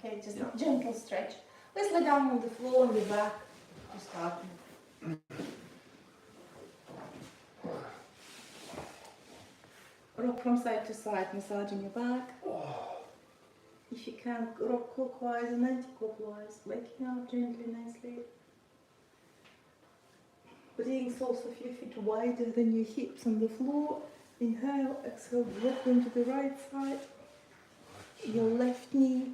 okay? Just a gentle stretch. Let's lay down on the floor on your back to start. Rock from side to side, massaging your back. If you can, rock clockwise and anti-clockwise, waking up gently, nicely. Bring soles of your feet wider than your hips on the floor. Inhale, exhale, drop them to the right side. Your left knee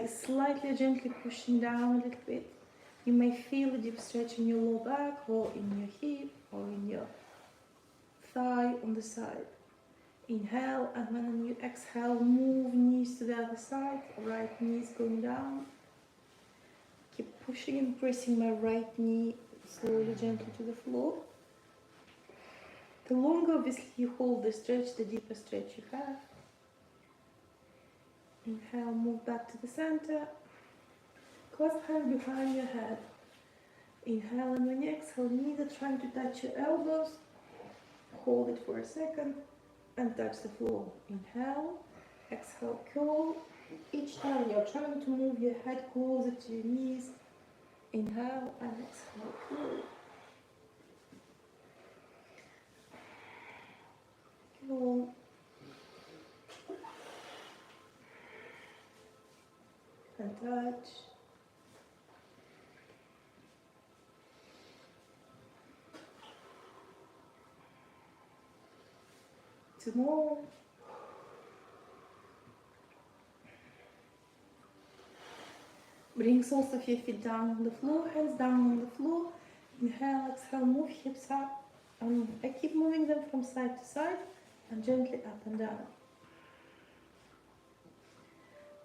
slightly gently pushing down a little bit. You may feel a deep stretch in your lower back or in your hip or in your thigh on the side. Inhale, and when you exhale, move knees to the other side. Right knee is going down. Keep pushing and pressing my right knee slowly, gently to the floor. The longer, obviously, you hold the stretch, the deeper stretch you have. Inhale, move back to the center. Clasp hands behind your head. Inhale, and when you exhale, knees are trying to touch your elbows. Hold it for a second and touch the floor. Inhale, exhale, curl. Each time you're trying to move your head closer to your knees. Inhale and exhale, curl. Curl. And touch. 2 more. Bring soles of your feet down on the floor, hands down on the floor. Inhale, exhale, move hips up. I keep moving them from side to side and gently up and down.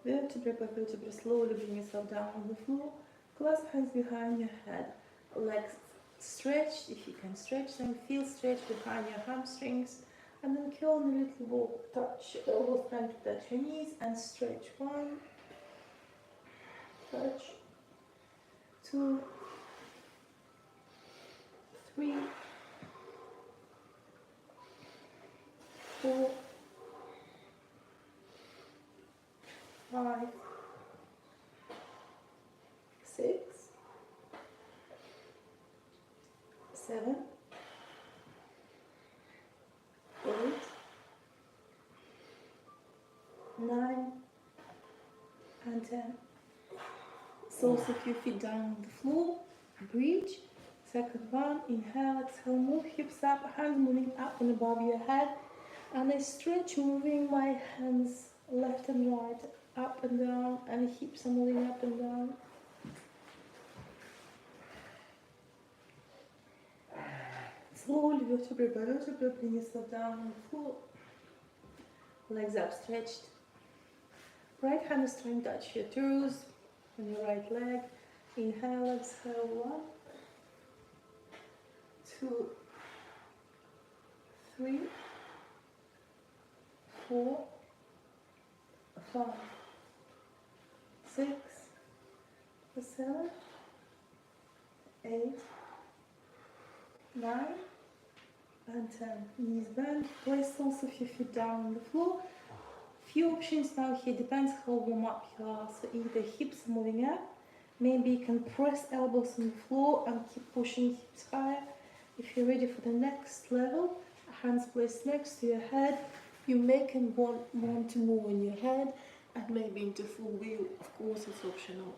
Vertebra by vertebra, slowly bring yourself down on the floor. Clasp hands behind your head. Legs stretched, if you can stretch them. Feel stretch behind your hamstrings. And then curl in a little ball. Touch, elbows trying to touch your knees and stretch. 1, touch, 2, 3, 4, 5, 6, 7, 8, 9, and 10. Soles of your feet down on the floor. Bridge. Second one. Inhale, exhale, move hips up, hands moving up and above your head. And I stretch, moving my hands left and right, up and down, and hips are moving up and down. Slowly, vertebra by vertebra, bring yourself down on the floor. Legs up stretched. Right hand is trying to touch your toes on your right leg. Inhale, exhale, 1, 2, 3, 4, 5, 6, 7, 8, 9, and 10. Knees bent. Place soles of your feet down on the floor. Few options now here, depends how warm up you are. So either hips moving up, maybe you can press elbows on the floor and keep pushing hips higher. If you're ready for the next level, hands placed next to your head. You may want to move on your head and maybe into full wheel. Of course, it's optional.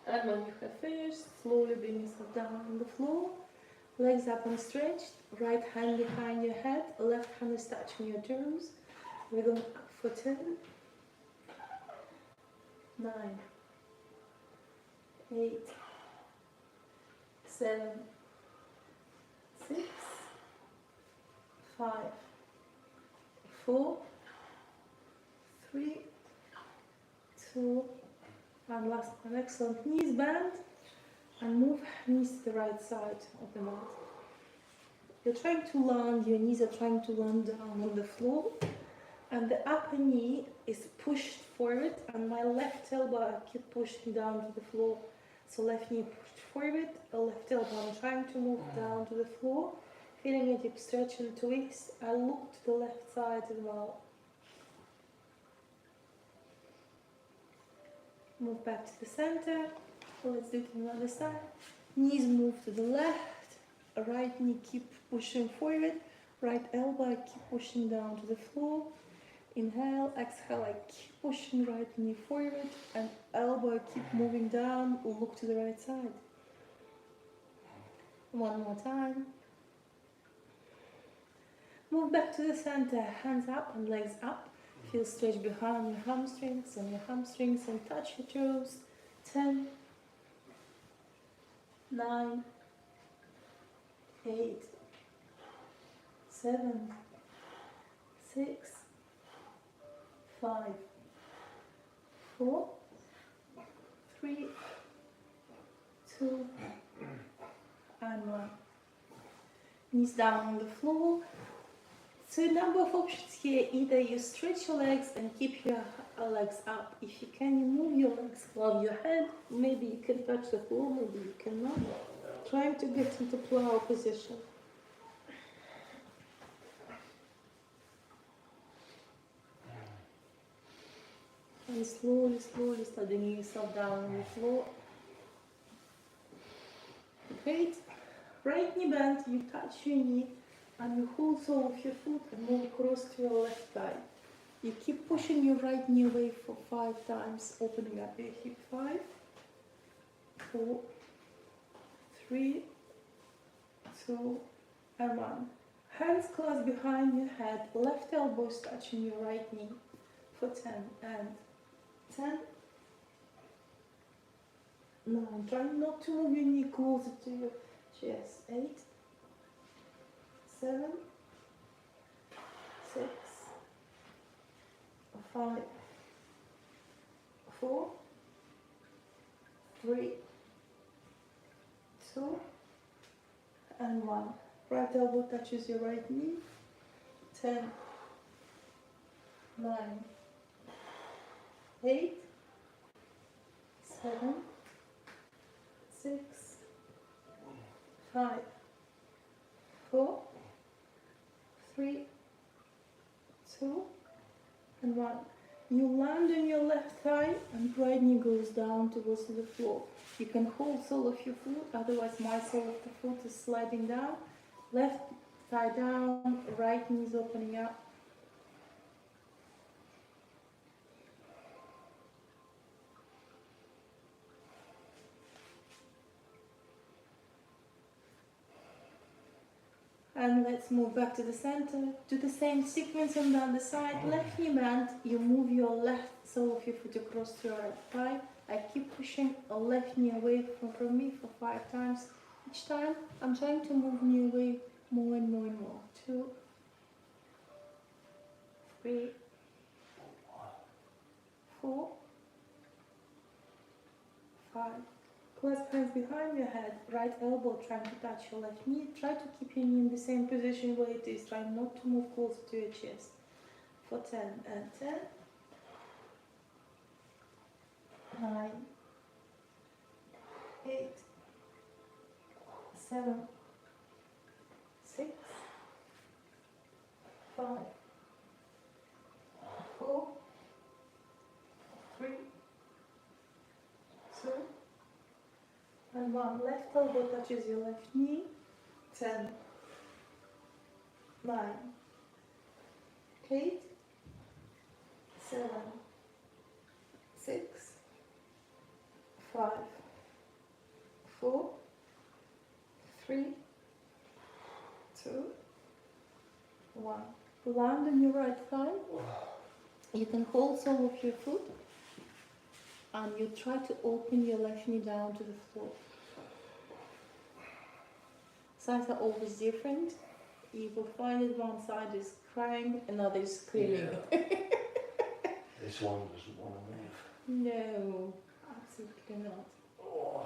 And when you have finished, slowly bring yourself down on the floor. Legs up and stretched. Right hand behind your head. Left hand is touching your toes. We're going up for 10, 9, 8, 7, 6, 5, 4, 3, 2, and last one. Excellent. Knees bend and move knees to the right side of the mat. You're trying to land, your knees are trying to land down on the floor, and the upper knee is pushed forward, and my left elbow I keep pushing down to the floor. So left knee pushed forward, left elbow I'm trying to move down to the floor, feeling a deep stretch and twist. I look to the left side as well. Move back to the center. Let's do it on the other side. Knees move to the left. Right knee keep pushing forward. Right elbow I keep pushing down to the floor. Inhale, exhale, I keep pushing right knee forward. And elbow I keep moving down. Look to the right side. One more time. Move back to the center. Hands up and legs up. Feel stretch behind your hamstrings and touch your toes. 10, 9, 8, 7, 6, 5, 4, 3, 2, and 1. Knees down on the floor. So a number of options here. Either you stretch your legs and keep your legs up. If you can, you move your legs above your head. Maybe you can touch the floor, maybe you cannot. Trying to get into plow position. And slowly sliding yourself down on the floor. Great. Right knee bend, you touch your knee and you hold sole of your foot and move across to your left thigh. You keep pushing your right knee away for 5 times, opening up your hip. 5, 4, 3, 2, and 1. Hands clasped behind your head, left elbow is touching your right knee for 10 and 10, 9. Try not to move your knee closer to your chest. 8, 7, 6, 5, 4, 3, 2, and 1. Right elbow touches your right knee. 10, 9, 8, 7, 6, 5, 4, 3, 2, and 1. You land on your left thigh and right knee goes down towards the floor. You can hold sole of your foot, otherwise my sole of the foot is sliding down. Left thigh down, right knee is opening up. And let's move back to the center. Do the same sequence on the other side. Left knee bend, you move your left sole of your foot across to your right thigh. I keep pushing a left knee away from me for 5 times. Each time I'm trying to move knee away more and more and more. 2, 3, 4, 5. Clasp hands behind your head, right elbow trying to touch your left knee. Try to keep your knee in the same position where it is. Try not to move closer to your chest. For 10 and 10, 9, 8, 7, 6, 5, 4, 3, 2, and 1. Left elbow touches your left knee. 10, 9, 8, 7, 6, 5, 4, 3, 2, 1. Land on your right thigh. You can hold sole of your foot and you try to open your left knee down to the floor. Sides are always different. You will find that one side is crying, another is screaming. Yeah. This one doesn't want to move. No, absolutely not. Oh.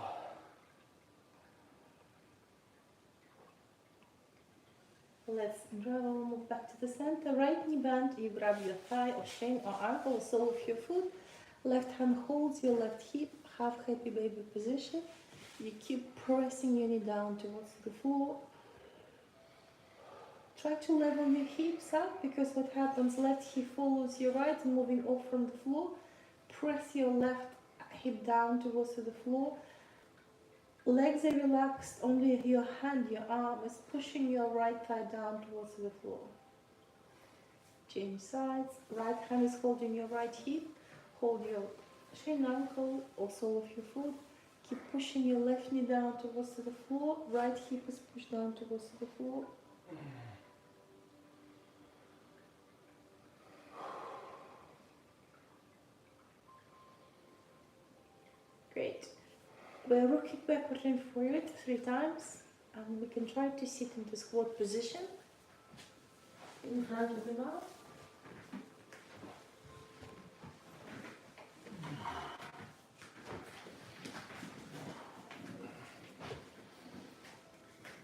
Let's move back to the center. Right knee bend, you grab your thigh or shin or ankle, sole of your foot. Left hand holds your left hip, half happy baby position. You keep pressing your knee down towards the floor. Try to level your hips up, because what happens, left hip follows your right and moving off from the floor. Press your left hip down towards the floor. Legs are relaxed, only your hand, your arm is pushing your right thigh down towards the floor. Change sides. Right hand is holding your right hip. Hold your shin, ankle, or sole of your foot. Keep pushing your left knee down towards the floor. Right hip is pushed down towards the floor. Great. We're rocking backward and forward 3 times. And we can try to sit into squat position in front of the mat.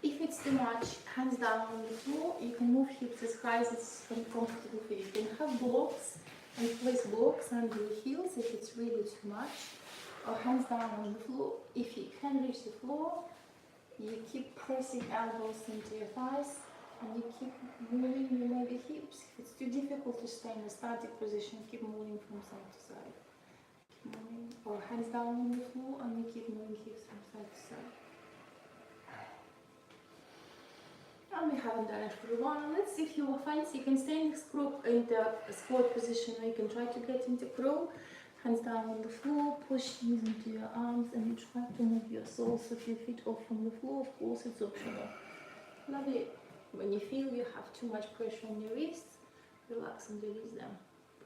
If it's too much, hands down on the floor, you can move hips as high as it's comfortable for you. You can have blocks and place blocks under your heels if it's really too much, or hands down on the floor. If you can reach the floor, you keep pressing elbows into your thighs and you keep moving your maybe hips. If it's too difficult to stay in a static position, keep moving from side to side. Keep moving, or hands down on the floor and you keep moving hips from side to side. And we haven't done it for a while. Let's see if you find you can stay in the squat position, or you can try to get into crow. Hands down on the floor, push knees into your arms, and you try to move your soles of your feet off from the floor. Of course, it's optional. Lovely. When you feel you have too much pressure on your wrists, relax and release them.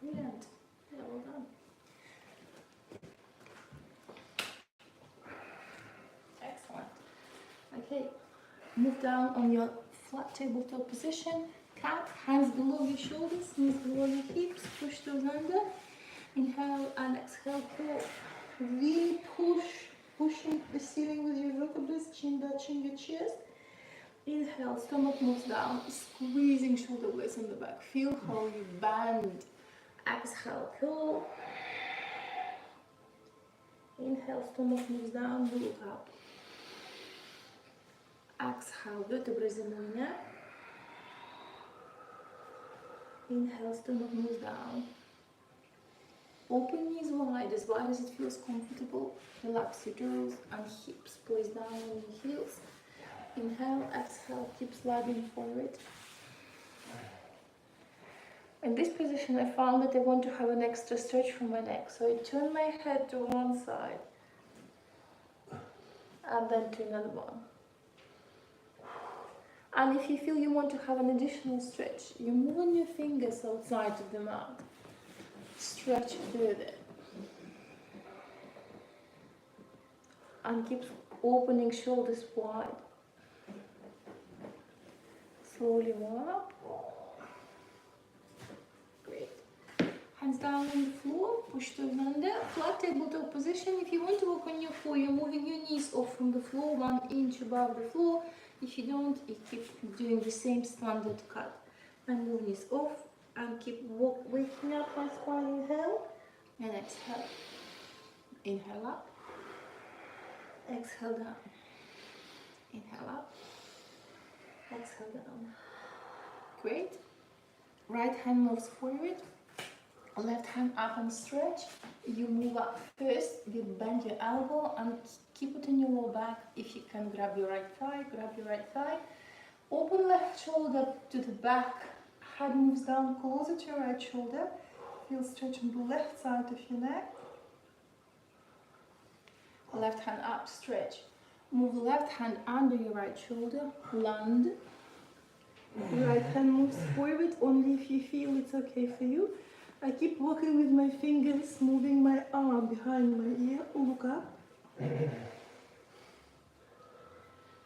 Brilliant. Yeah, well done. Excellent. Okay, move down on your flat tabletop position. Cat, hands below your shoulders, knees below your hips, push those under. Inhale and exhale, pull. Really pushing the ceiling with your vertebrae, chin touching your chest. Inhale, stomach moves down, squeezing shoulder blades on the back. Feel how you bend. Exhale, pull. Inhale, stomach moves down, look up. Exhale, vertebrae in the neck. Inhale, stomach moves down. Open knees wide as it feels comfortable. Relax your toes and hips. Place down on your heels. Inhale, exhale, keep sliding forward. In this position, I found that I want to have an extra stretch from my neck. So I turn my head to one side and then to another one. And if you feel you want to have an additional stretch, you move on your fingers outside of the mat. Stretch further. And keep opening shoulders wide. Slowly warm up. Great. Hands down on the floor, push toes under, flat tabletop position. If you want to work on your floor, you're moving your knees off from the floor 1 inch above the floor. If you don't, you keep doing the same standard cut. And move knees off and keep waking up nice while inhale and exhale. Inhale up, exhale down. Inhale up, exhale down. Great. Right hand moves forward, left hand up and stretch. You move up first, you bend your elbow and keep it in your lower back. If you can, grab your right thigh, grab your right thigh. Open left shoulder to the back, head moves down closer to your right shoulder. Feel stretch on the left side of your neck. Left hand up, stretch. Move the left hand under your right shoulder, land. Your right hand moves forward only if you feel it's okay for you. I keep working with my fingers, moving my arm behind my ear, look up.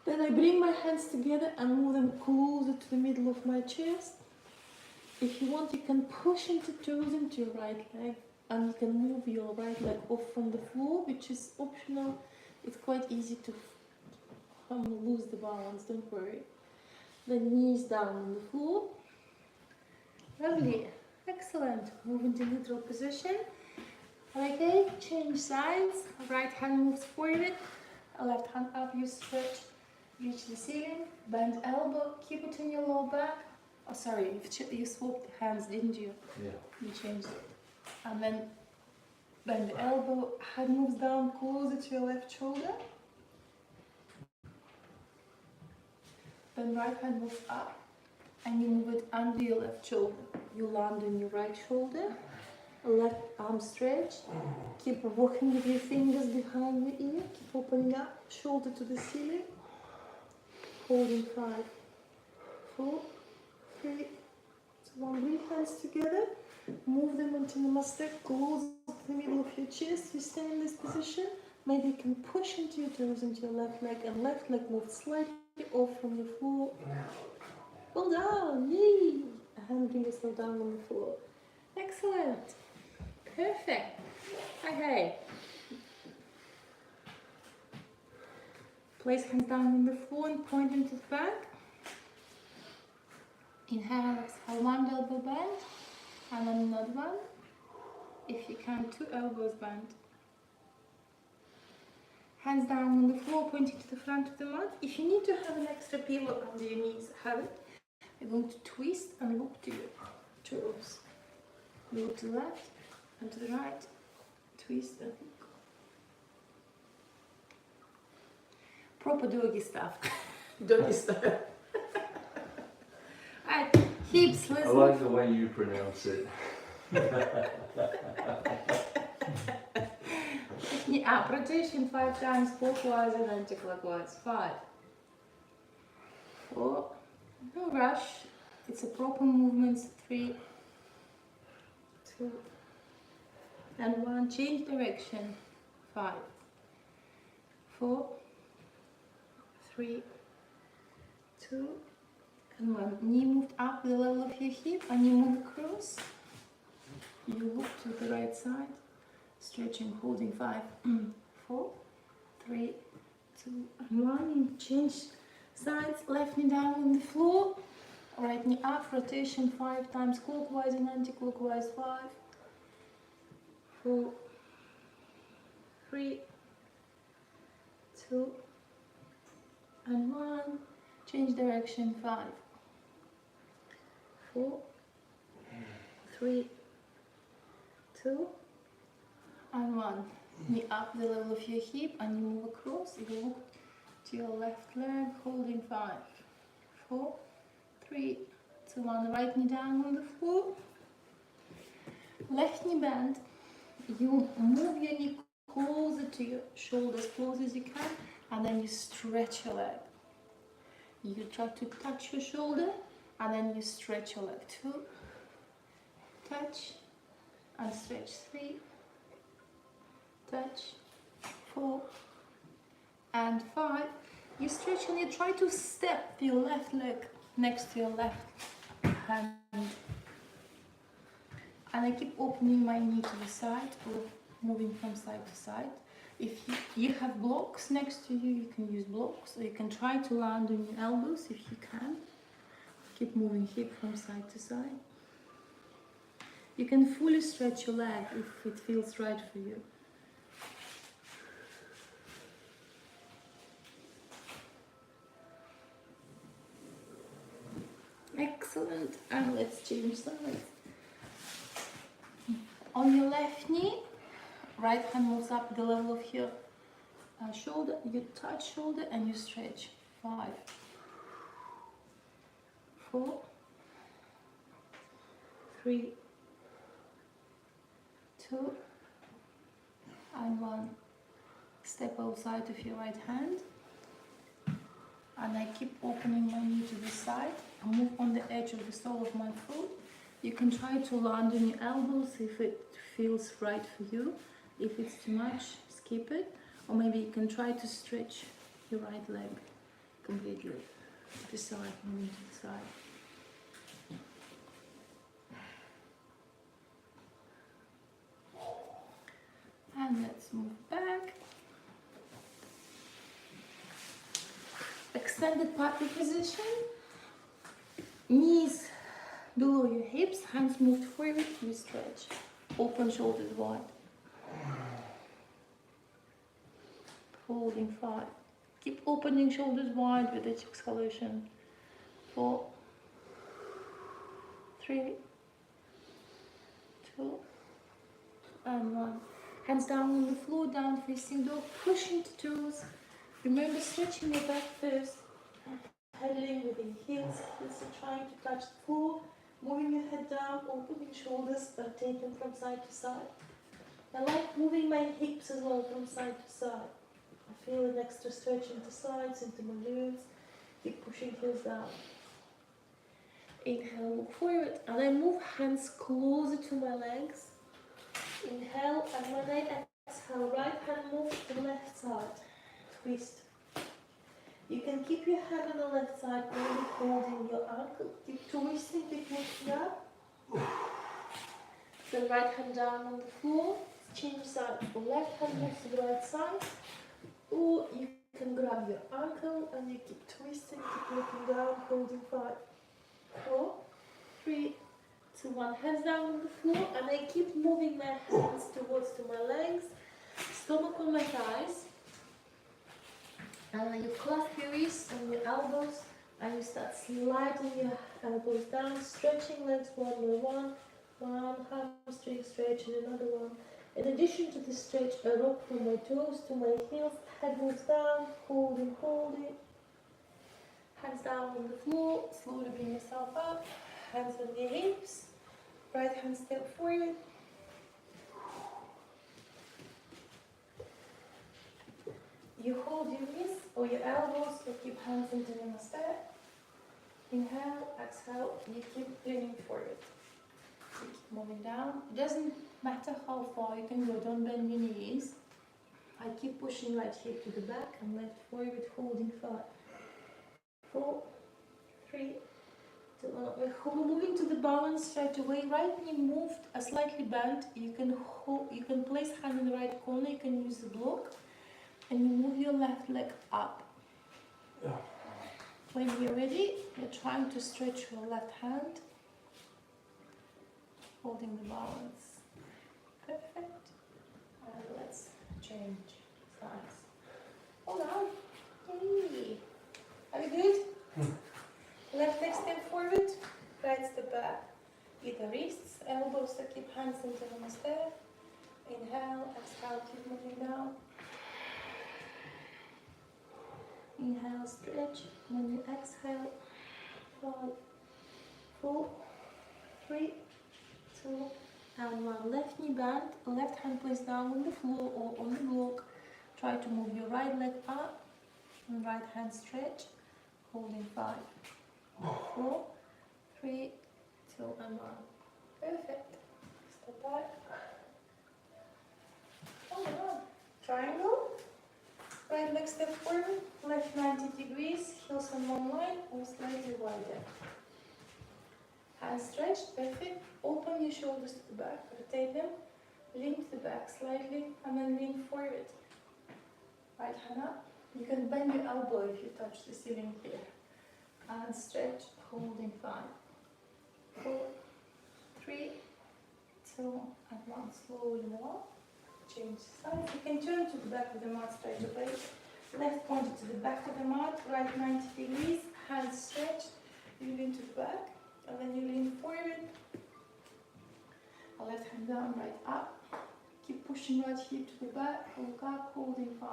Then I bring my hands together and move them closer to the middle of my chest. If you want, you can push into toes into your right leg, and you can move your right leg off from the floor, which is optional. It's quite easy to lose the balance, don't worry. The knees down on the floor. Lovely, excellent. Move into neutral position. Okay, change sides. Right hand moves forward, left hand up, you stretch, reach the ceiling, bend elbow, keep it in your lower back. Oh, sorry, you swapped hands, didn't you? Yeah. You changed it. And then Bend the elbow, head moves down closer to your left shoulder. Then right hand moves up and you move it under your left shoulder. You land on your right shoulder, left arm stretch. Keep walking with your fingers behind your ear. Keep opening up, shoulder to the ceiling. Holding 5, 4, 3, 2, 1. Bring hands together. Move them into Namaste. Close the middle of your chest. You stay in this position. Maybe you can push into your toes into your left leg, and left leg moves slightly off from the floor. Well done. Yay! And bring yourself down on the floor. Excellent. Perfect. Okay. Place hands down on the floor and point them to the back. Inhale, exhale, one elbow bend, and then another one. If you can, 2 elbows bent. Hands down on the floor, pointing to the front of the mat. If you need to have an extra pillow under your knees, have it. You're going to twist and look to your toes. Look to the left and to the right. Twist and look. Proper doggy stuff. Doggy style. Alright, hips, let's I like the way you pronounce it. Up, rotation 5 times clockwise and anti-clockwise. 5, 4, no rush. It's a proper movement. 3, 2, and 1. Change direction. 5, 4, 3, 2, and 1. Knee moved up the level of your hip and you move across. You look to the right side. Stretching, holding 5, 4, 3, 2, and 1. And change sides. Left knee down on the floor. Right knee up. Rotation 5 times clockwise and anti-clockwise. 5, 4, 3, 2, and 1. Change direction. 5, 4, 3, 2, and 1. Knee up the level of your hip and you move across. You look to your left leg, holding 5, 4, 3, 2, 1. Right knee down on the floor. Left knee bend. You move your knee closer to your shoulder, as close as you can, and then you stretch your leg. You try to touch your shoulder and then you stretch your leg. 2, touch and stretch. 3, touch, 4, and 5. You stretch and you try to step your left leg next to your left hand. And I keep opening my knee to the side or moving from side to side. If you have blocks next to you, you can use blocks, or you can try to land on your elbows if you can. Keep moving hip from side to side. You can fully stretch your leg if it feels right for you. Excellent. And let's change sides. On your left knee, right hand moves up the level of your shoulder. You touch shoulder and you stretch. 5, 4, 3, 2, and 1. Step outside of your right hand. And I keep opening my knee to the side. I move on the edge of the sole of my foot. You can try to land on your elbows if it feels right for you. If it's too much, skip it. Or maybe you can try to stretch your right leg completely to the side, moving to the side. And let's move back. Extended puppy position. Knees below your hips, hands moved forward, you stretch. Open shoulders wide. Holding 5. Keep opening shoulders wide with each exhalation. 4, 3, 2, and 1. Hands down on the floor, down facing dog, pushing the toes. Remember stretching your back first. Pedaling with your heels, heels are trying to touch the floor. Moving your head down, opening shoulders, but taking from side to side. I like moving my hips as well from side to side. I feel an extra stretch into sides, into my glutes. Keep pushing heels down. Inhale, look forward, and I move hands closer to my legs. Inhale, and when I exhale, right hand move to the left side. Twist. You can keep your hand on the left side, only holding your ankle. Keep twisting, keep lifting up. Then right hand down on the floor. Change side. The left hand moves to the right side. Or you can grab your ankle and you keep twisting, keep looking down, holding 5, 4, 3, 2, 1. Hands down on the floor, and I keep moving my hands towards to my legs, stomach on my thighs. And then you clasp your wrists and your elbows, and you start sliding your elbows down, stretching legs one by one. One hamstring stretch and another one. In addition to the stretch, I rock from my toes to my heels, head moves down, holding, holding. Hands down on the floor, slowly bring yourself up, hands on your hips, right hand step forward. You hold your wrists or your elbows, so keep hands into namaste. Inhale, exhale, you keep leaning forward. You keep moving down. It doesn't matter how far you can go, don't bend your knees. I keep pushing right hip to the back and left forward, holding 5, 4, 3, 2, 1. We're moving to the balance straight away. Right knee moved, slightly bent. You can place hand in the right corner, you can use the block. And you move your left leg up. Yeah. When you're ready, you're trying to stretch your left hand, holding the balance. Perfect. And let's change sides. Hold on. Yay. Are you good? Left leg step forward, right step back. Either wrists, elbows, so keep hands into namaste. Inhale, exhale, keep moving down. Inhale, stretch. When you exhale, 5, 4, 3, 2, and 1. Left knee bent, left hand placed down on the floor or on the block. Try to move your right leg up and right hand stretch, holding 5, 4, 3, 2, and 1. Perfect. Step back. Hold on. Triangle. Right leg step forward, left 90 degrees, heels on one line or slightly wider. Hands stretched, perfect. Open your shoulders to the back, rotate them, lean to the back slightly, and then lean forward. Right hand up. You can bend your elbow if you touch the ceiling here. And stretch, holding 5, 4, 3, 2, and 1. Slowly move up. Change sides. You can turn to the back of the mat straight away. Left pointed to the back of the mat, right 90 degrees, hands stretched. You lean to the back, and then you lean forward. Left hand down, right up. Keep pushing right hip to the back, look up, holding 5,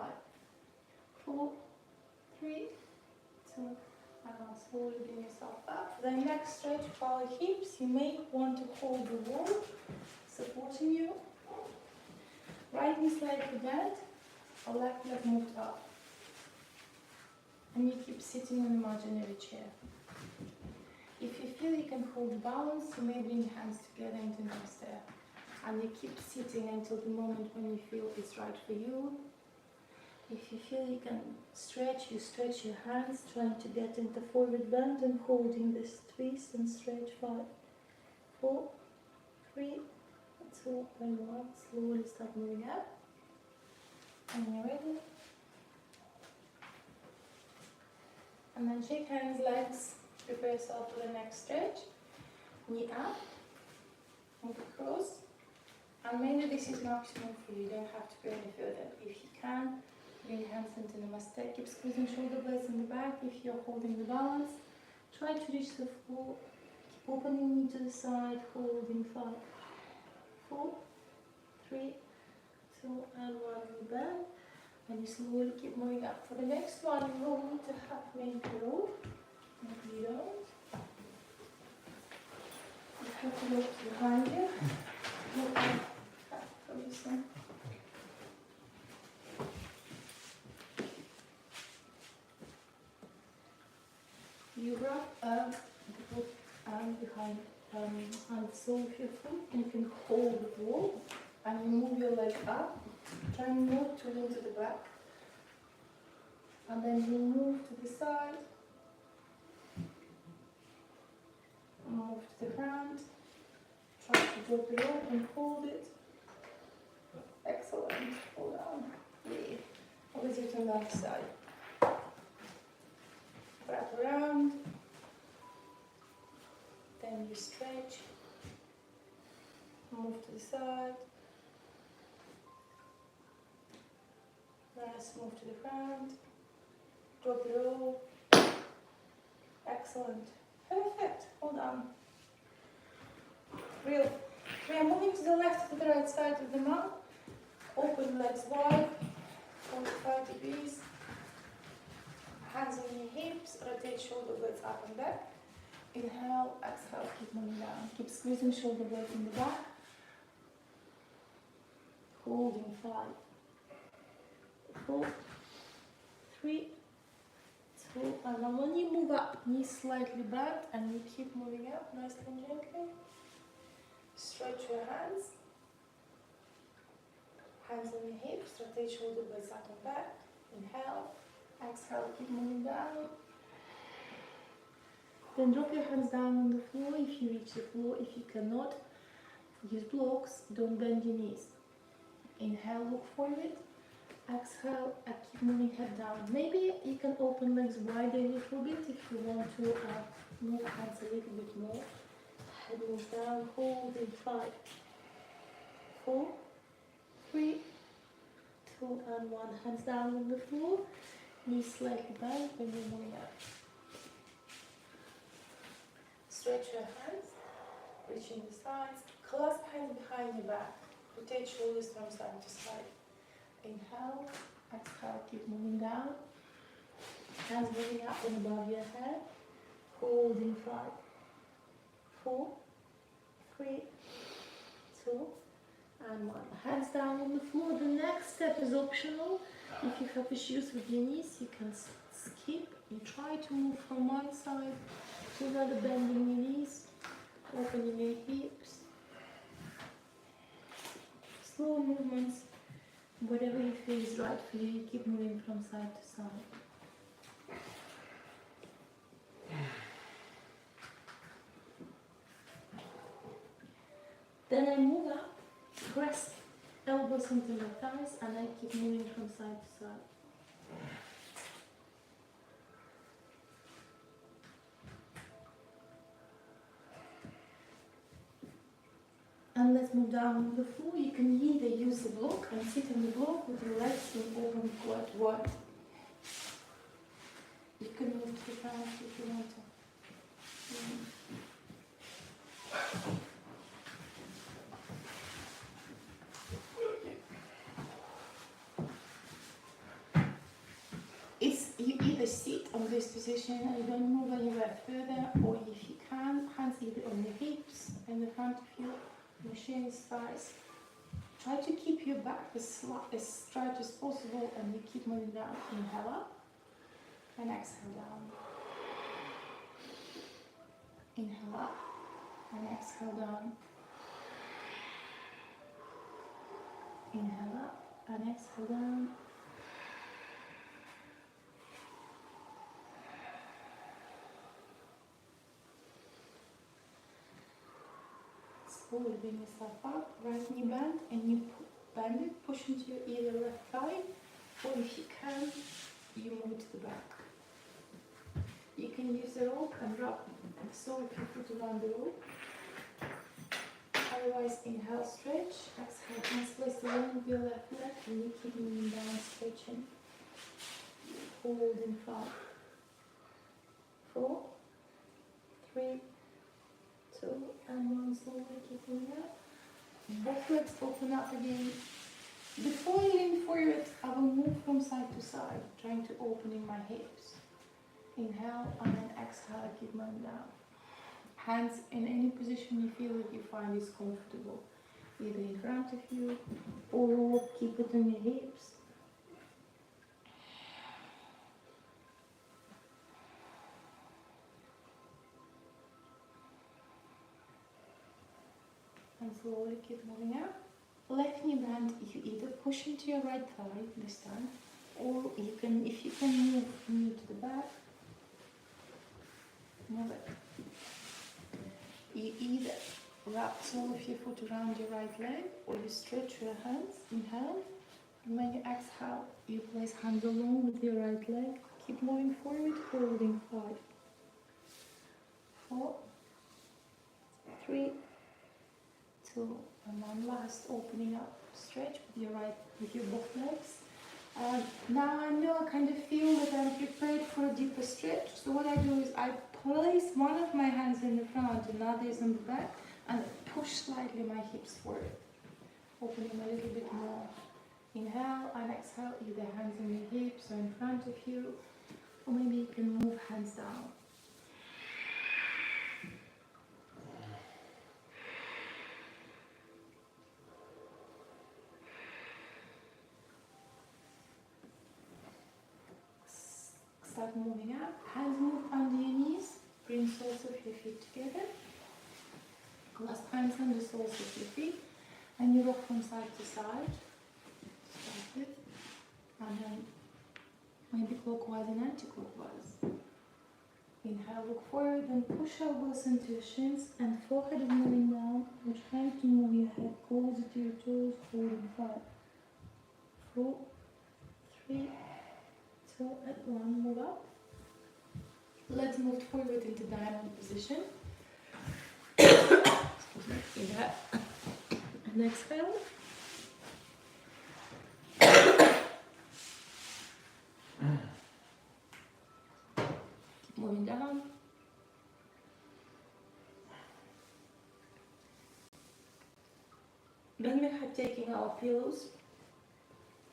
4, 3, 2, and 1. Slowly bring yourself up. The next stretch for our hips, you may want to hold the wall, supporting you. Right knee slightly bent, or left leg moved up. And you keep sitting on imaginary chair. If you feel you can hold balance, you may bring hands together into namaste. And you keep sitting until the moment when you feel it's right for you. If you feel you can stretch, you stretch your hands, trying to get into forward bend and holding this twist and stretch. 5, 4, 3, 2, and 1. Slowly start moving up. And you're ready. And then shake hands, legs. Prepare yourself for the next stretch. Knee up. Move across. And maybe this is maximum for you. You don't have to go any further. If you can, bring hands into namaste. Keep squeezing shoulder blades in the back if you're holding the balance. Try to reach the floor. Keep opening knee to the side, holding 5, 4, 3, 2 and 1 you bend, and you slowly keep moving up. For the next one, you will need to have maybe a rope. Maybe you don't. You have to look behind you. Look up for this one. You wrap the foot behind and the sole of your foot, and you can hold the wall and you move your leg up. Try not to lean to the back. And then you move to the side. Move to the front. Try to drop the rope and hold it. Excellent. Hold on. Breathe. Opposite on the other side. Wrap around. Then you stretch. Move to the side. Nice. Move to the front. Drop the rope. Excellent. Perfect. Hold on. Real. We are moving to the left to the right side of the mat. Open legs wide. 45 degrees. Hands on your hips. Rotate shoulder blades up and back. Inhale, exhale, keep moving down. Keep squeezing shoulder blades in the back. Holding 5, 4, 3, 2, and then when you move up, knees slightly bent and you keep moving up nicely and gently. Stretch your hands. Hands on your hips, rotate shoulder blades up and back. Inhale, exhale, keep moving down. Then drop your hands down on the floor if you reach the floor. If you cannot, use blocks. Don't bend your knees. Inhale, look forward. Exhale, and keep moving head down. Maybe you can open legs wider a little bit if you want to move hands a little bit more. Head moves down, hold in 5, 4, 3, 2, and 1. Hands down on the floor. Knees slightly bent when you're moving up. Stretch your hands, reaching the sides, clasp hands behind your back, rotate shoulders from side to side. Inhale, exhale, keep moving down, hands moving up and above your head, holding 5, 4, 3, 2, and 1. Hands down on the floor. The next step is optional. If you have issues with your knees, you can skip. You try to move from one side to another, bending your knees, opening your hips. Slow movements, whatever you feel is right for you, you keep moving from side to side. Then I move up, press elbows into my thighs, and I keep moving from side to side. And let's move down on the floor. You can either use the block and sit on the block with your legs open quite wide. You can move to the front if you want to. You either sit on this position and you don't move anywhere further, or if you can, hands either on your hips in the front of you. Machine thighs. Try to keep your back as straight as possible, and you keep moving down. Inhale up and exhale down. Inhale up and exhale down. Inhale up and exhale down. Slowly bring yourself up, right knee bend, and you bend it, push into your either left thigh, or if you can, you move it to the back. You can use the rope and wrap the sole of your foot around the rope. Otherwise, inhale, stretch, exhale, hands place along with your left leg, and you keep moving down, stretching. Hold in 5, 4, 3, 2, and 1. Slowly keep moving up. Both legs open up again. Before you lean forward, I will move from side to side, trying to opening my hips. Inhale and then exhale, keep moving down. Hands in any position you feel that you find is comfortable. Either in front of you or keep it on your hips. And slowly keep moving up. Left knee bend, you either push into your right thigh this time, or you can, if you can move knee to the back, move it. You either wrap the sole of your foot around your right leg, or you stretch your hands, inhale, and when you exhale, you place hands along with your right leg. Keep moving forward, holding 5, 4, 3, 2, and one last opening up. Stretch with your both legs. Now I know I kind of feel that I'm prepared for a deeper stretch. So what I do is I place one of my hands in the front, another is in the back, and push slightly my hips forward, opening a little bit more. Inhale and exhale, either hands on your hips or in front of you, or maybe you can move hands down. Start moving up, hands move under your knees, bring soles of your feet together, clasp hands under soles of your feet, and you rock from side to side. Start with, and then maybe clockwise and anti-clockwise. Inhale, look forward, and push elbows into your shins, and forehead is moving down. You're trying to move your head closer to your toes, holding 5, 4, 3, 2, and 1, move up. Let's move forward into diamond position. Excuse me. Inhale and exhale. Keep moving down. Then we are taking our pillows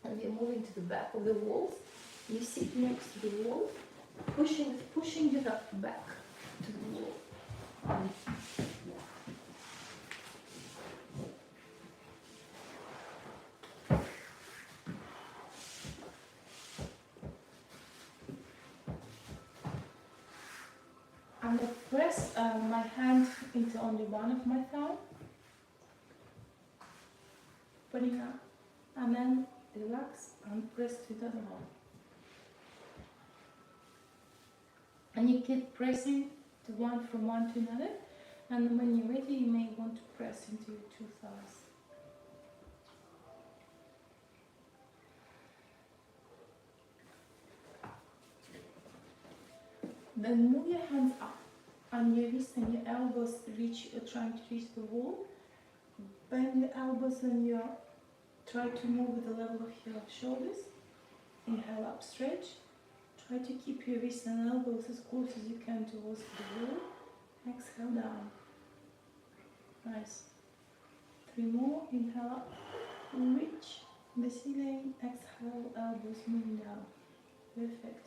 and we are moving to the back of the walls. You sit next to the wall, pushing it up back to the wall. I'm going to press my hand into only one of my thumb, putting up, and then relax and press to the other one. And you keep pressing from one to another, and when you're ready, you may want to press into your 2 thighs. Then move your hands up, and your wrists and your elbows trying to reach the wall. Bend your elbows and try to move with the level of your shoulders. Inhale up, stretch. Try to keep your wrists and elbows as close as you can towards the wall. Exhale down. Nice. 3 more. Inhale up. Reach the ceiling. Exhale, elbows moving down. Perfect.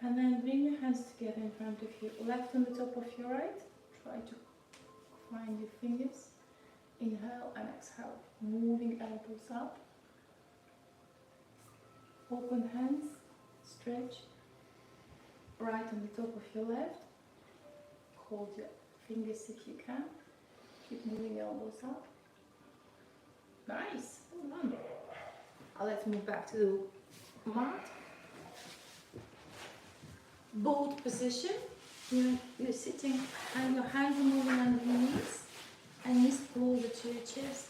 And then bring your hands together in front of you. Left on the top of your right. Try to find your fingers. Inhale and exhale. Moving elbows up. Open hands, stretch, right on the top of your left, hold your fingers if you can, keep moving elbows up. Nice, well done. Let's move back to the mat. Boat position, you're sitting and your hands are moving under your knees and knees closer to your chest.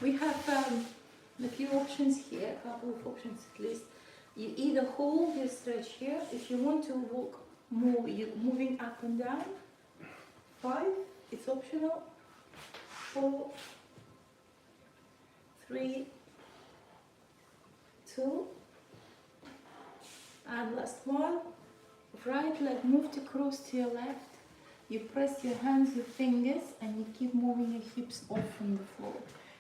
We have a few options here, a couple of options at least. You either hold your stretch here, if you want to walk more, you're moving up and down. 5, it's optional. 4, 3, 2, and last one. Right leg moved across to your left, You press your hands, your fingers, and you keep moving your hips off from the floor.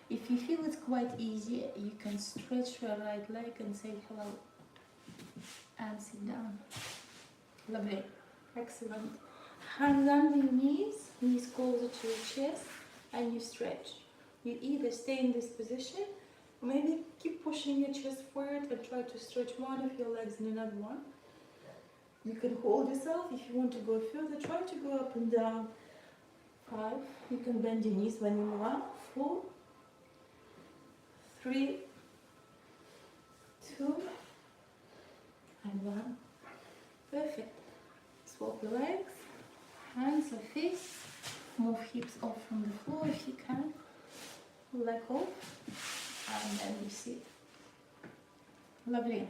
If you feel it's quite easy, you can stretch your right leg and say hello. And sit down. Lovely. Excellent. Hands under your knees closer to your chest, and you stretch. You either stay in this position, or maybe keep pushing your chest forward and try to stretch one of your legs and another one. You can hold yourself. If you want to go further, try to go up and down. 5. You can bend your knees when you move up. 4, 3, 2, and 1. Perfect. Swap your legs, hands or fists. Move hips off from the floor if you can. Leg off, and then you sit. Lovely.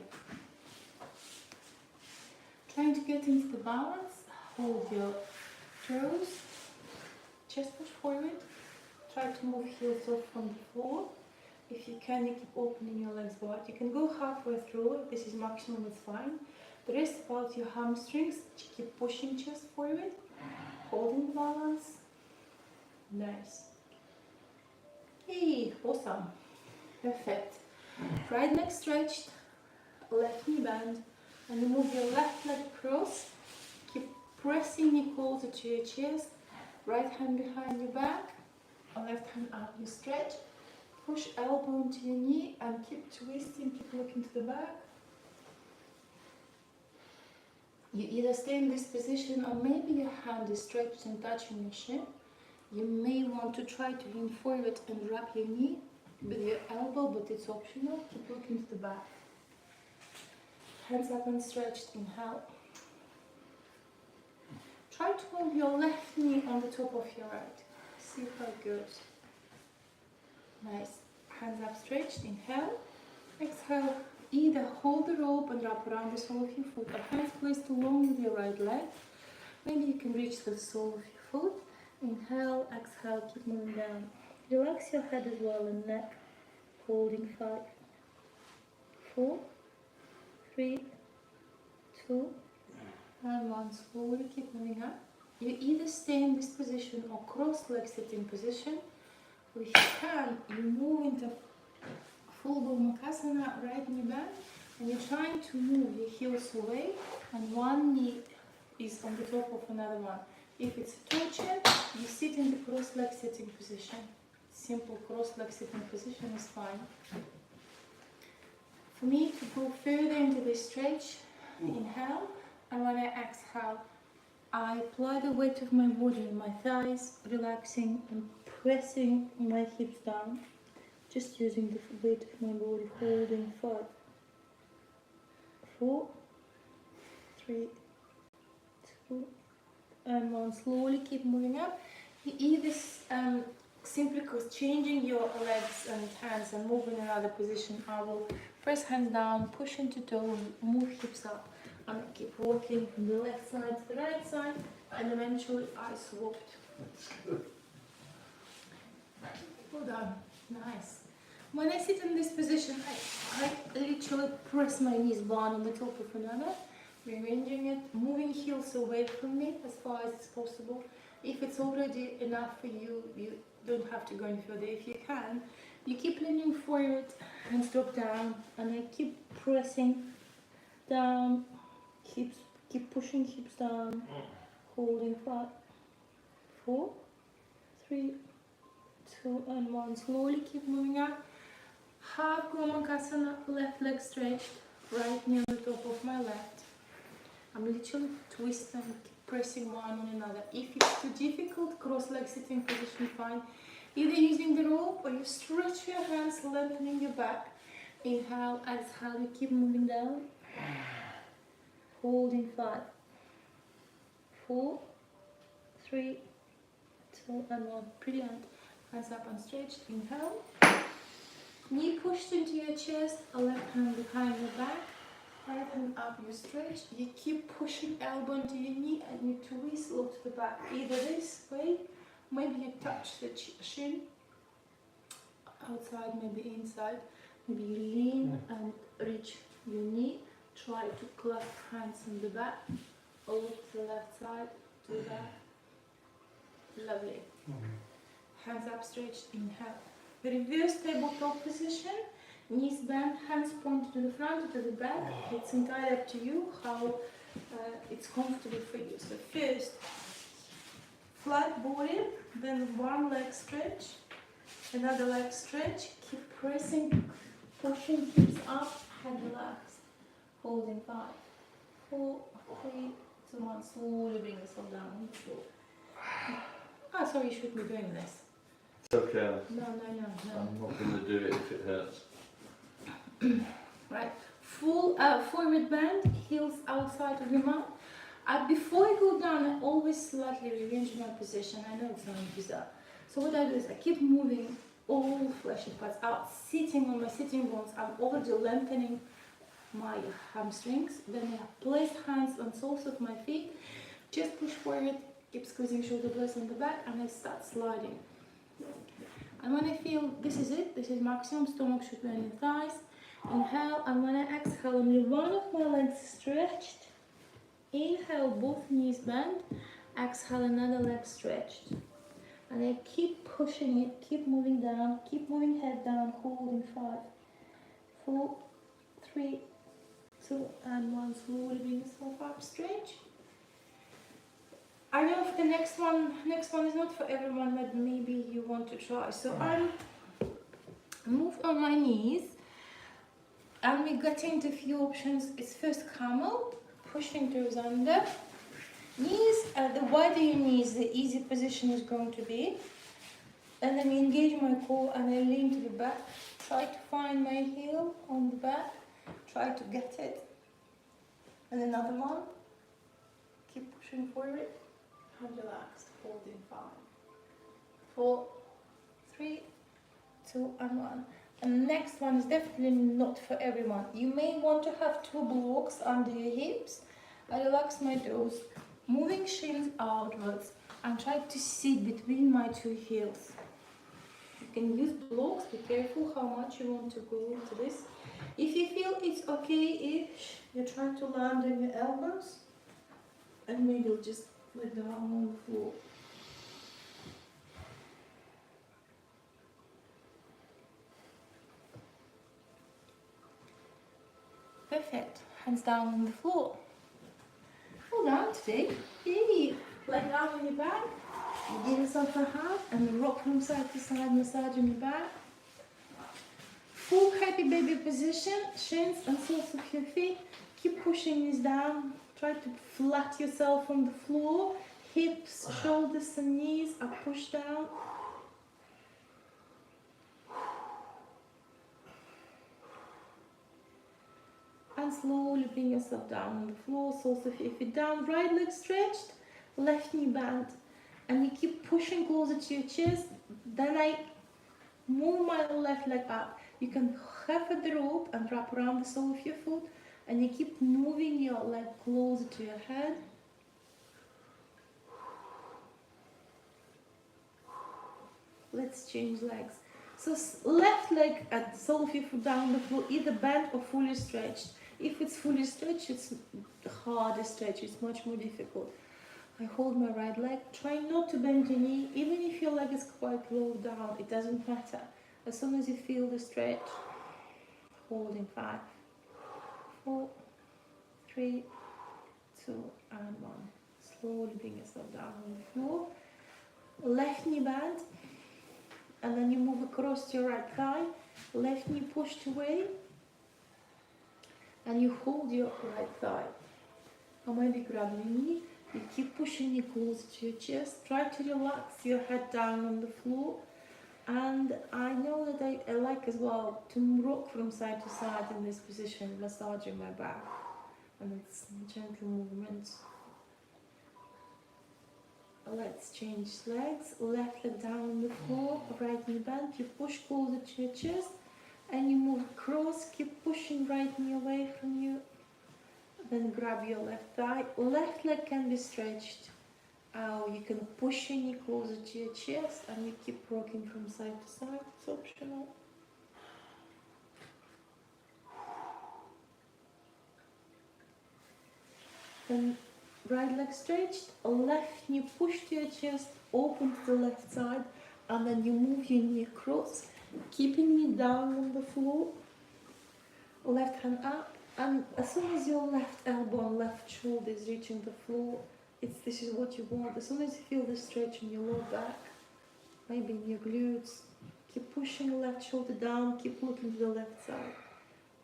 Trying to get into the balance. Hold your toes. Chest push forward. Try to move heels off from the floor. If you can, you keep opening your legs wide. You can go halfway through. If this is maximum, it's fine. The rest about your hamstrings. Keep pushing chest forward. Holding the balance. Nice. Hey, awesome. Perfect. Right leg stretched. Left knee bend. And you move your left leg across. Keep pressing it closer to your chest. Right hand behind your back. Left hand up. You stretch. Push elbow into your knee and keep twisting, keep looking to the back. You either stay in this position or maybe your hand is stretched and touching your shin. You may want to try to lean forward and wrap your knee with your elbow, but it's optional. Keep looking to the back. Hands up and stretched. Inhale. Try to hold your left knee on the top of your right. See how it goes. Nice. Hands up stretched. Inhale. Exhale. Either hold the rope and wrap around the sole of your foot, or hands placed along with your right leg. Maybe you can reach the sole of your foot. Inhale, exhale, keep moving down. Relax your head as well and neck. Holding 5, 4, 3, 2, and 1. Slowly keep moving up. You either stay in this position or cross-leg sitting position. Or if you can, you move into full Gomakasana, right knee bend, and you're trying to move your heels away, and one knee is on the top of another one. If it's a toe chair, you sit in the cross-leg sitting position. Simple cross-leg sitting position is fine. For me to go further into this stretch, inhale, and when I exhale, I apply the weight of my body on my thighs, relaxing and pressing my hips down. Just using the weight of my body, holding 5, 4, 3, 2, and 1. Slowly keep moving up. You either simply changing your legs and hands and move in another position. I will press hands down, push into toes, move hips up, and keep walking from the left side to the right side, and eventually I swapped. Well done. Nice. When I sit in this position, I literally press my knees one on the top of another, rearranging it, moving heels away from me as far as it's possible. If it's already enough for you, you don't have to go any further. If you can, you keep leaning forward, hands drop down, and I keep pressing down, keep pushing hips down, holding 5, 4, 3, 2, and 1. Slowly keep moving up. Half Gomakasana, left leg stretched, right knee on the top of my left. I'm literally twisting, pressing one on another. If it's too difficult, cross-leg sitting position, fine. Either using the rope or you stretch your hands, lengthening your back. Inhale, exhale, you keep moving down. Holding 5, 4, 3, 2, and 1. Brilliant. Hands up and stretched. Inhale. Knee pushed into your chest, a left hand behind your back, right hand up, you stretch, you keep pushing elbow into your knee and you twist, look to the back, either this way, maybe you touch the shin, outside, maybe inside, maybe you lean and reach your knee, try to clasp hands in the back, or look to the left side, to the back, Lovely. Hands up stretched, inhale. Reverse tabletop position. Knees bent, hands pointed to the front or to the back. It's entirely up to you how it's comfortable for you. So first, flat body, then one leg stretch, another leg stretch. Keep pressing, pushing hips up, head relaxed. Holding 5, 4, 3, 2, 1. Slowly bring yourself down on the floor. Ah, sorry, you shouldn't be doing this. It's okay. No. I'm not going to do it if it hurts. Right. Full forward bend, heels outside of the mat. Before I go down, I always slightly rearrange my position. I know it sounds bizarre. So what I do is I keep moving all fleshy parts out, sitting on my sitting bones. I'm already lengthening my hamstrings. Then I place hands on soles of my feet. Just push forward, keep squeezing shoulder blades on the back, and I start sliding. And when I feel this is it, this is maximum, stomach should be on your thighs. Inhale, and when I exhale, only one of my legs stretched. Inhale, both knees bent. Exhale, another leg stretched. And I keep pushing it, keep moving down, keep moving head down, holding 5, 4, 3, 2, and 1. Slowly bring yourself up, stretch. I know for the next one is not for everyone, but maybe you want to try. So I'm moved on my knees, and we got into a few options. It's first camel, pushing toes under. Knees, the wider your knees, the easier position is going to be. And then I engage my core and I lean to the back. Try to find my heel on the back. Try to get it. And another one. Keep pushing forward. And relaxed, holding 5, 4, 3, 2, and 1. And the next one is definitely not for everyone. You may want to have 2 blocks under your hips. I relax my toes, moving shins outwards, and try to sit between my 2 heels. You can use blocks, be careful how much you want to go into this. If you feel it's okay-ish, you try to land on your elbows, and maybe you'll just lay down on the floor. Perfect. Hands down on the floor. Hold on today. Yay. Lay down on your back. Give yourself a hug and rock from side to side, massage on your back. Full happy baby position. Shins and soles of your feet. Keep pushing this down. Try to flat yourself on the floor. Hips, shoulders and knees are pushed down. And slowly bring yourself down on the floor, soles of your feet down, right leg stretched, left knee bent. And you keep pushing closer to your chest. Then I move my left leg up. You can have the rope and wrap around the sole of your foot. And you keep moving your leg closer to your head. Let's change legs. So left leg at the sole of your foot down the floor, either bent or fully stretched. If it's fully stretched, it's the hardest stretch. It's much more difficult. I hold my right leg. Try not to bend your knee. Even if your leg is quite low down, it doesn't matter. As soon as you feel the stretch, holding 5, 4, 3, 2, and 1. Slowly bring yourself down on the floor. Left knee bent. And then you move across to your right thigh. Left knee pushed away. And you hold your right thigh. Or maybe grab your knee. You keep pushing it closer to your chest. Try to relax your head down on the floor. And I know that I like as well to rock from side to side in this position, massaging my back. And it's gentle movements. Let's change legs. Left leg down on the floor, right knee bent. You push closer to your chest. And you move across, keep pushing right knee away from you. Then grab your left thigh. Left leg can be stretched. You can push your knee closer to your chest and you keep rocking from side to side. It's optional. Then right leg stretched, left knee push to your chest, open to the left side, and then you move your knee across, keeping me down on the floor, left hand up, and as soon as your left elbow and left shoulder is reaching the floor, this is what you want. As soon as you feel the stretch in your lower back, maybe in your glutes, keep pushing the left shoulder down, keep looking to the left side.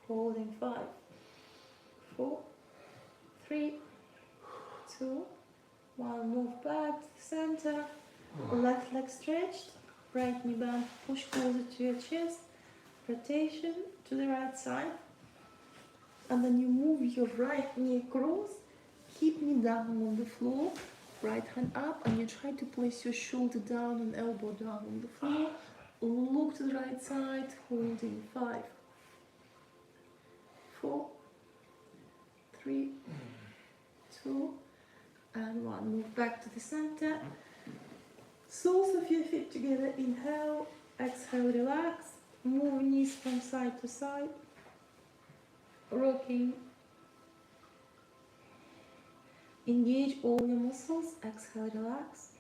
Holding 5, 4, 3, 2, 1. Move back to the center. Left leg stretched, right knee bend, push closer to your chest, rotation to the right side, and then you move your right knee across, keep me down on the floor, right hand up, and you try to place your shoulder down and elbow down on the floor. Look to the right side, holding 5, 4, 3, 2, and 1. Move back to the center. Soles of your feet together. Inhale, exhale, relax. Move knees from side to side. Rocking. Engage all your muscles. Exhale, relax.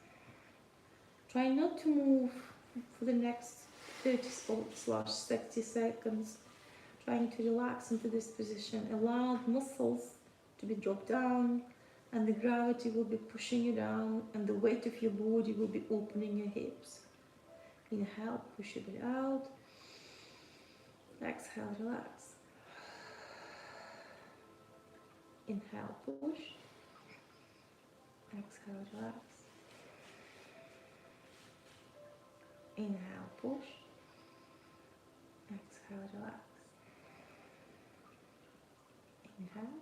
Try not to move for the next 30/60 seconds. Trying to relax into this position. Allow the muscles to be dropped down, and the gravity will be pushing you down, and the weight of your body will be opening your hips. Inhale, push a bit out. Exhale, relax. Inhale, push. Exhale, relax. Inhale, push. Exhale, relax. Inhale.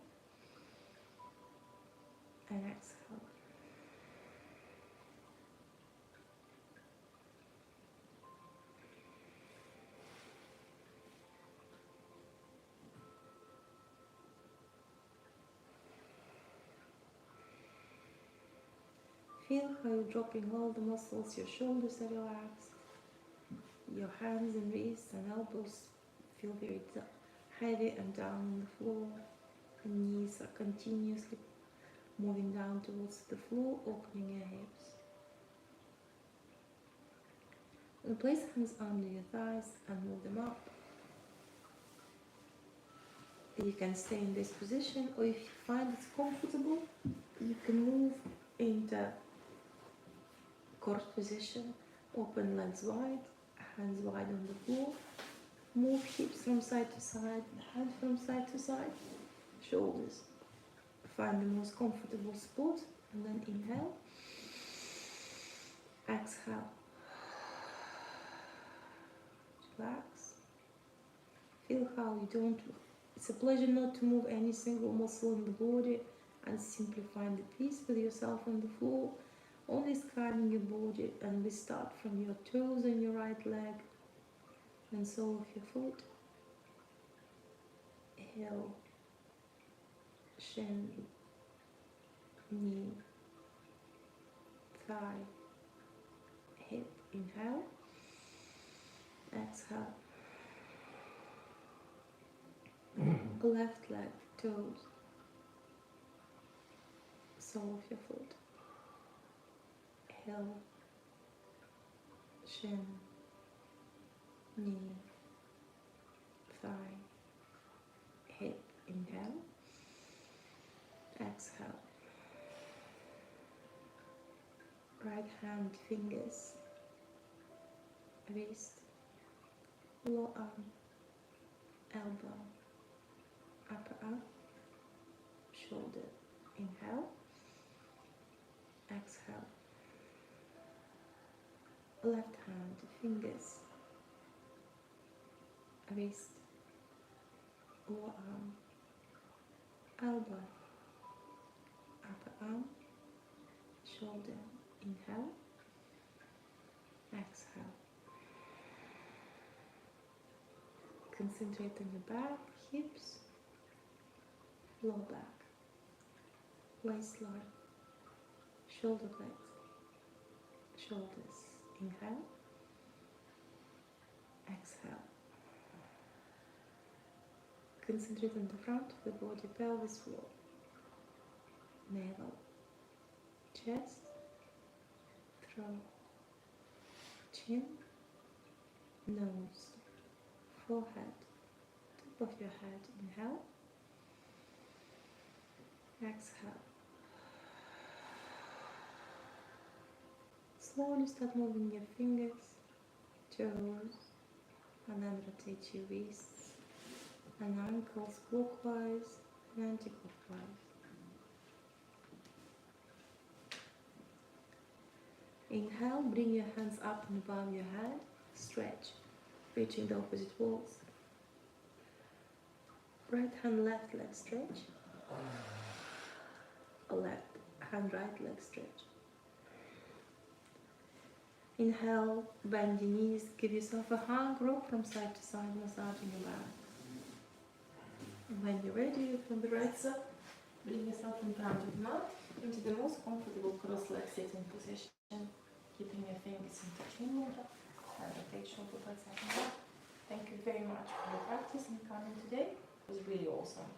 And exhale. Feel how you're dropping all the muscles, your shoulders are relaxed, your hands and wrists and elbows feel very heavy and down on the floor, and knees are continuously moving down towards the floor, opening your hips. And place hands under your thighs and move them up. You can stay in this position, or if you find it's comfortable, you can move into corpse position, open legs wide, hands wide on the floor, move hips from side to side, head from side to side, shoulders. Find the most comfortable spot, and then inhale, exhale, relax. Feel how you don't, it's a pleasure not to move any single muscle in the body, and simply find the peace with yourself on the floor. Only scanning your body, and we start from your toes and your right leg and sole of your foot, heel, shin, knee, thigh, hip. Inhale, exhale. Left leg, toes, sole of your foot, heel, shin, knee, thigh, hip. Inhale, exhale. Right hand fingers, wrist, lower arm, elbow, upper arm, shoulder. Inhale, exhale. Left hand fingers, wrist, lower arm, elbow, upper arm, shoulder. Inhale, exhale. Concentrate on your back, hips, lower back, waistline, shoulder blades, shoulders. Inhale, exhale. Concentrate on the front of the body, pelvis floor, navel, chest, throat, chin, nose, forehead, top of your head. Inhale, exhale. Slowly start moving your fingers, toes, and then rotate your wrists and ankles clockwise and anti-clockwise. Inhale, bring your hands up and above your head, stretch, reaching the opposite walls. Right hand, left leg stretch. Left hand, right leg stretch. Inhale, bend your knees, give yourself a hug, rock from side to side, massaging your back. And when you're ready, from the right side, bring yourself in front of the mat, into the most comfortable cross-leg sitting position, keeping your fingers interchangeable, and rotate shoulder blades up and up. Thank you very much for your practice and coming today. It was really awesome.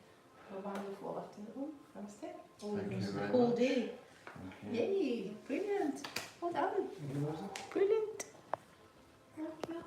A wonderful afternoon. Namaste. Thank you very All much. day. Thank you. Yay! Brilliant. Well done. Thank you, Larisa. Brilliant. Thank you.